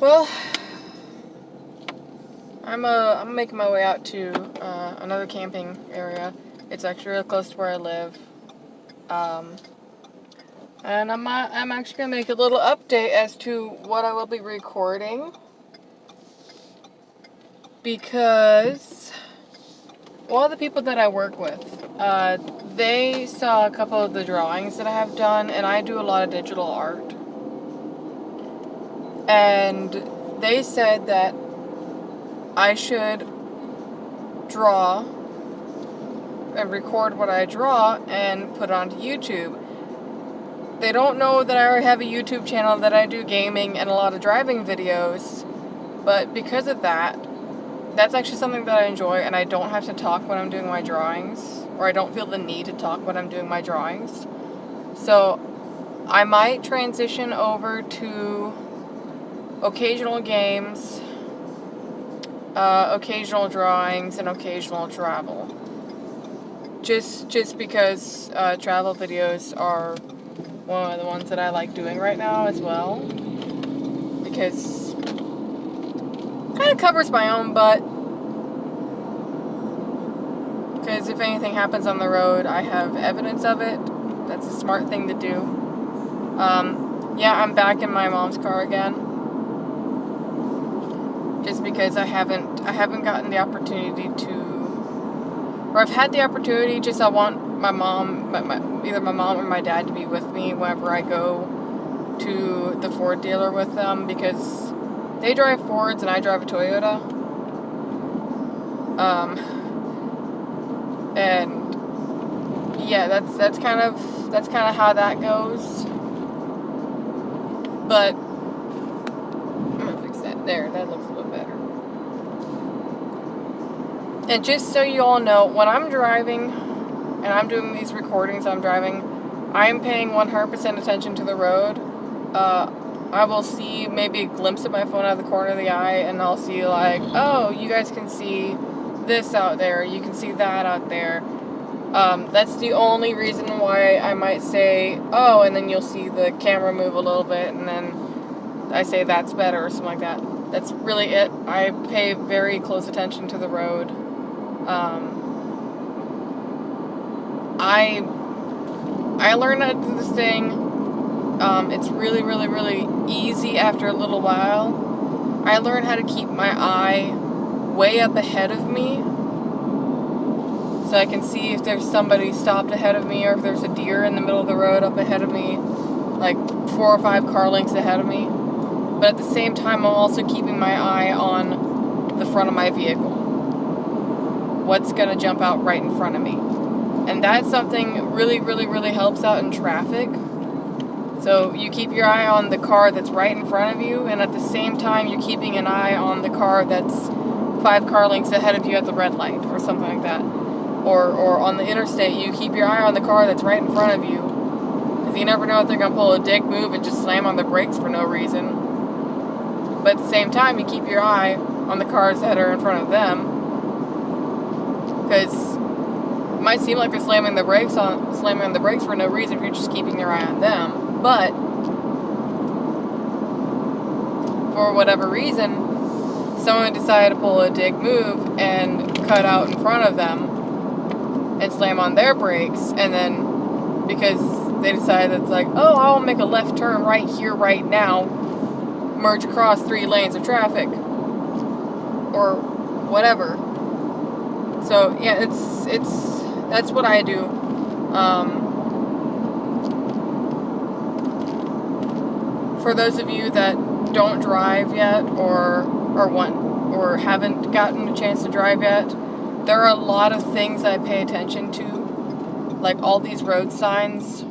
Well, I'm making my way out to another camping area. It's actually real close to where I live. And I'm actually gonna make a little update as to what I will be recording, because one of the people that I work with, they saw a couple of the drawings that I have done, and I do a lot of digital art. And they said that I should draw and record what I draw and put it onto YouTube. They don't know that I already have a YouTube channel that I do gaming and a lot of driving videos, but because of that, that's actually something that I enjoy, and I don't have to talk when I'm doing my drawings, or I don't feel the need to talk when I'm doing my drawings. So I might transition over to occasional games, occasional drawings, and occasional travel. Just because travel videos are one of the ones that I like doing right now as well, because it kind of covers my own butt. Because if anything happens on the road, I have evidence of it. That's a smart thing to do. Yeah, I'm back in my mom's car again. Just because I haven't gotten the opportunity to, or I've had the opportunity, just I want my mom, either my mom or my dad to be with me whenever I go to the Ford dealer with them, because they drive Fords and I drive a Toyota. And yeah, that's kind of how that goes. But I'm gonna fix that. There, that looks a little better. And just so you all know, when I'm driving and I'm doing these recordings, I'm driving, I'm paying 100% attention to the road. I will see maybe a glimpse of my phone out of the corner of the eye, and I'll see like, oh, you guys can see this out there, you can see that out there. That's the only reason why I might say, oh, and then you'll see the camera move a little bit, and then I say that's better or something like that. That's really it. I pay very close attention to the road. I learned how to do this thing. It's really, really, really easy after a little while. I learned how to keep my eye way up ahead of me, so I can see if there's somebody stopped ahead of me, or if there's a deer in the middle of the road up ahead of me, like 4 or 5 car lengths ahead of me. But at the same time, I'm also keeping my eye on the front of my vehicle. What's going to jump out right in front of me. And that's something really, really, really helps out in traffic. So you keep your eye on the car that's right in front of you, and at the same time, you're keeping an eye on the car that's 5 car lengths ahead of you at the red light, or something like that. Or on the interstate, you keep your eye on the car that's right in front of you, because you never know if they're going to pull a dick move and just slam on the brakes for no reason. But at the same time, you keep your eye on the cars that are in front of them, because it might seem like they're slamming on the brakes for no reason if you're just keeping your eye on them. But for whatever reason, someone decided to pull a dick move and cut out in front of them and slam on their brakes, and then because they decided it's like, oh, I'll make a left turn right here, right now, merge across 3 lanes of traffic, or whatever. So yeah, that's what I do. For those of you that don't drive yet, or haven't gotten a chance to drive yet, there are a lot of things I pay attention to, like all these road signs.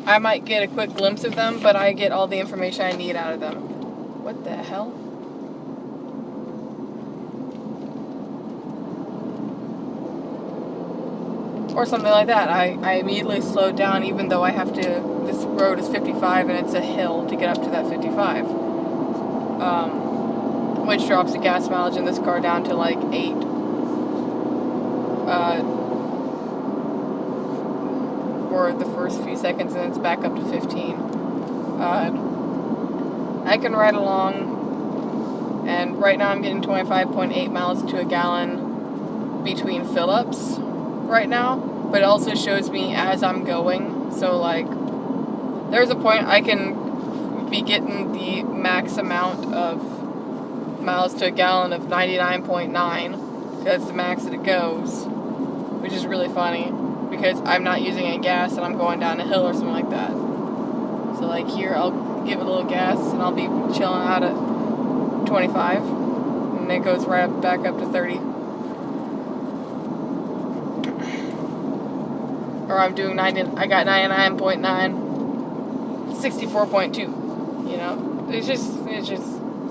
I might get a quick glimpse of them, but I get all the information I need out of them. What the hell? Or something like that. I immediately slowed down, even though I have to, this road is 55 and it's a hill to get up to that 55. Which drops the gas mileage in this car down to like 8. For the first few seconds, and it's back up to 15. I can ride along, and right now I'm getting 25.8 miles to a gallon between fill-ups right now, but it also shows me as I'm going. So like, there's a point I can be getting the max amount of miles to a gallon of 99.9. That's the max that it goes, which is really funny because I'm not using any gas and I'm going down a hill or something like that. So like here, I'll give it a little gas and I'll be chilling out at 25, and it goes right back up to 30. Or I'm doing 90. I got 99.9, 64.2. You know, it's just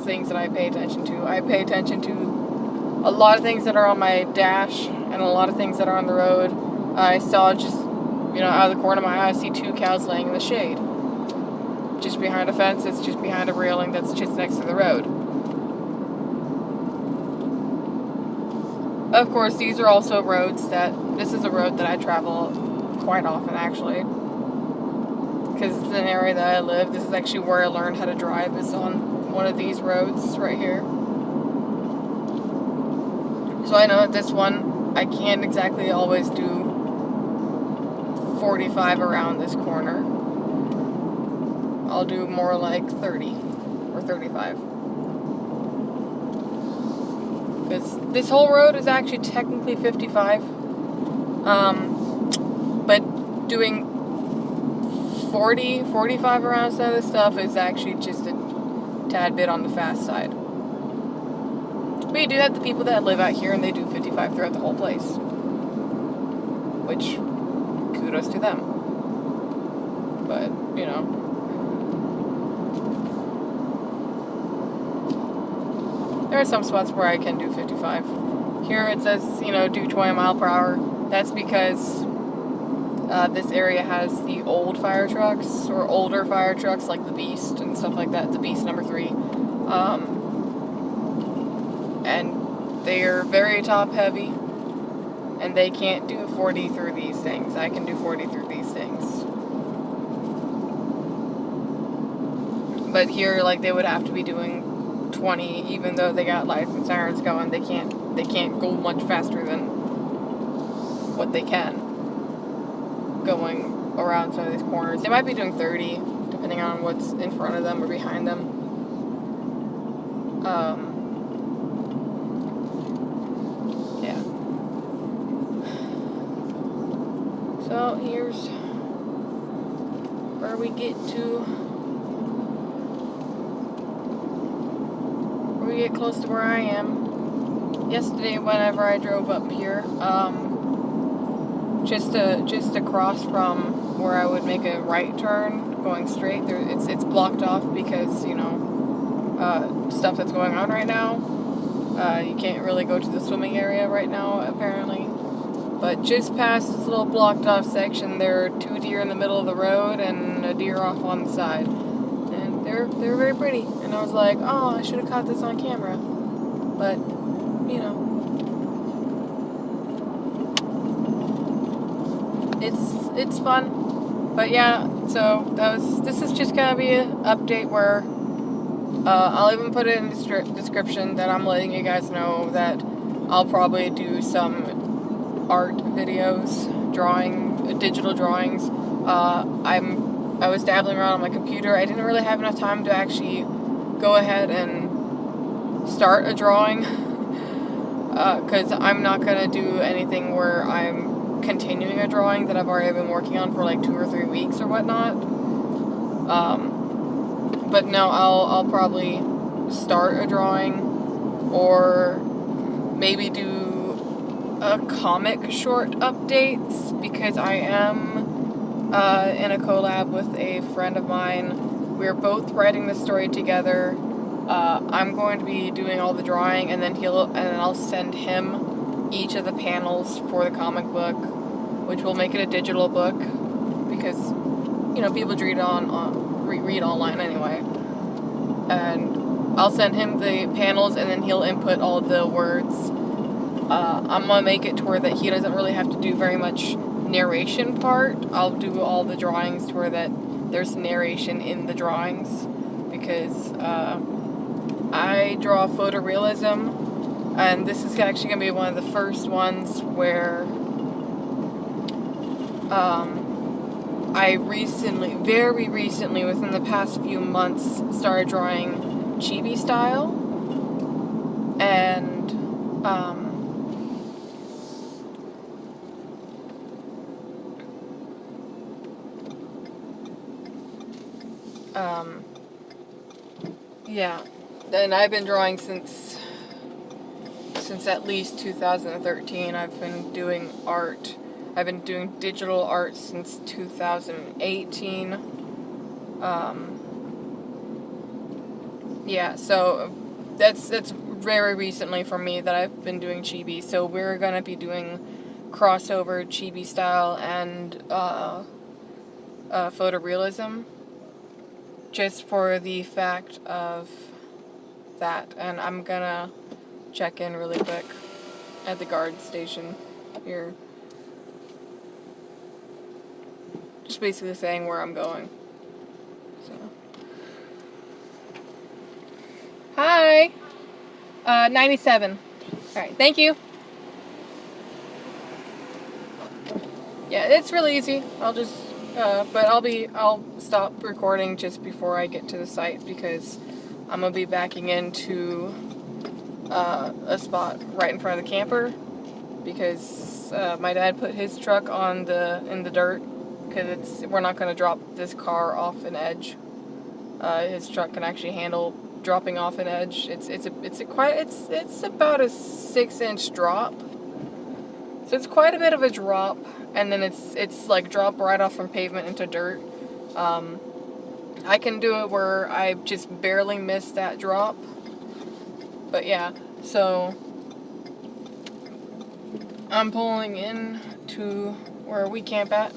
things that I pay attention to. I pay attention to a lot of things that are on my dash and a lot of things that are on the road. I saw just, out of the corner of my eye, I see 2 cows laying in the shade. Just behind a fence, it's just behind a railing that's just next to the road. Of course, these are also roads this is a road that I travel quite often, actually. Because it's an area that I live. This is actually where I learned how to drive, is on one of these roads right here. So I know that this one, I can't exactly always do 45 around this corner. I'll do more like 30 or 35. Because this whole road is actually technically 55. But doing 40, 45 around some of this stuff is actually just a tad bit on the fast side. But you do have the people that live out here and they do 55 throughout the whole place. Which, kudos to them. But, there are some spots where I can do 55. Here it says, do 20 mile per hour. That's because this area has the old fire trucks, or older fire trucks like the Beast and stuff like that, the Beast number 3. And they're very top heavy, and they can't do 40 through these things. I can do 40 through these things. But here, like, they would have to be doing 20, even though they got lights and sirens going. They can't go much faster than what they can going around some of these corners. They might be doing 30, depending on what's in front of them or behind them. Yeah. So here's where we get close to where I am. Yesterday, whenever I drove up here, just across from where I would make a right turn going straight, it's blocked off because stuff that's going on right now. You can't really go to the swimming area right now, apparently. But just past this little blocked off section, there are 2 deer in the middle of the road and a deer off on the side. And they're very pretty. And I was like, oh, I should have caught this on camera. But, it's fun. But yeah, so this is just gonna be an update where I'll even put it in the description that I'm letting you guys know that I'll probably do some art videos, digital drawings. I was dabbling around on my computer. I didn't really have enough time to actually go ahead and start a drawing, because I'm not gonna do anything where I'm continuing a drawing that I've already been working on for like 2 or 3 weeks or whatnot. But no, I'll probably start a drawing, or maybe do a comic short updates, because I am in a collab with a friend of mine. We're both writing the story together. I'm going to be doing all the drawing, and then I'll send him each of the panels for the comic book, which will make it a digital book, because people read online anyway. And I'll send him the panels, and then he'll input all the words. I'm gonna make it to where that he doesn't really have to do very much narration part. I'll do all the drawings to where that there's narration in the drawings. because I draw photorealism, and this is actually going to be one of the first ones where I recently, very recently, within the past few months, started drawing chibi style, and yeah, and I've been drawing since at least 2013. I've been doing art. I've been doing digital art since 2018. Yeah, so that's very recently for me that I've been doing chibi. So we're gonna be doing crossover chibi style and photorealism, just for the fact of that. And I'm gonna check in really quick at the guard station here. Just basically saying where I'm going. So. Hi! 97. Alright, thank you. Yeah, it's really easy. I'll just, but I'll stop recording just before I get to the site because I'm gonna be backing into a spot right in front of the camper because my dad put his truck in the dirt because we're not gonna drop this car off an edge. His truck can actually handle dropping off an edge. It's about a 6-inch drop. So it's quite a bit of a drop, and then it's like drop right off from pavement into dirt. I can do it where I just barely miss that drop. But yeah, so I'm pulling in to where we camp at.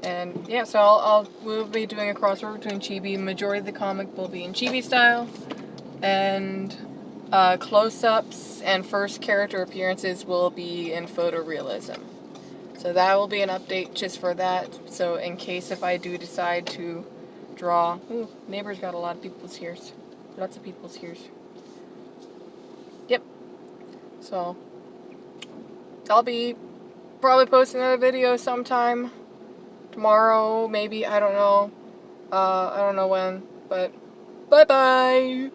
And yeah, so we'll be doing a crossover between chibi. Majority of the comic will be in chibi style, and close-ups and first character appearances will be in photorealism. So that will be an update just for that. So in case if I do decide to draw, ooh, neighbor's got a lot of people's ears. Lots of people's ears. Yep. So I'll be probably posting another video sometime tomorrow, maybe. I don't know. I don't know when, but bye-bye.